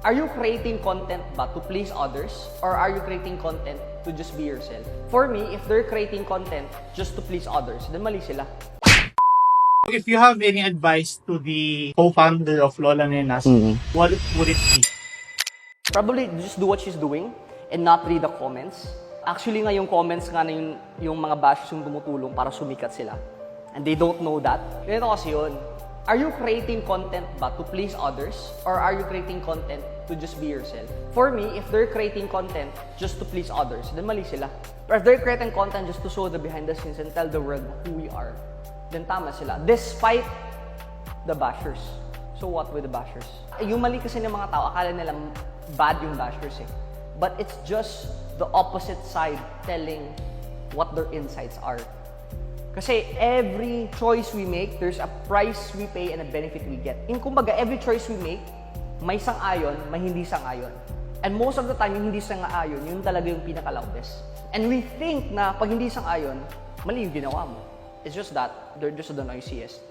Are you creating content ba to please others? Or are you creating content to just be yourself? For me, if they're creating content just to please others, then mali sila. If you have any advice to the co-founder of Lola Nenas, what would it be? Probably just do what she's doing and not read the comments. Actually nga yung comments nga na yung mga bashers yung tumutulong para sumikat sila. And they don't know that. Ganito kasi yun. Are you creating content ba to please others? Or are you creating content to just be yourself? For me, if they're creating content just to please others, then mali sila. But if they're creating content just to show the behind the scenes and tell the world who we are, then tama sila. Despite the bashers. So what with the bashers? Yung mali kasi ng mga tao, akala nila bad yung bashers eh. But it's just the opposite side telling what their insights are. Kasi every choice we make, there's a price we pay and a benefit we get. Kumbaga, every choice we make, may sang-ayon, may hindi sang-ayon. And most of the time, yung hindi sang-ayon, yun talaga yung pinaka-loudest. And we think na pag hindi sang-ayon, mali yung ginawa mo. It's just that, they're just the noisiest.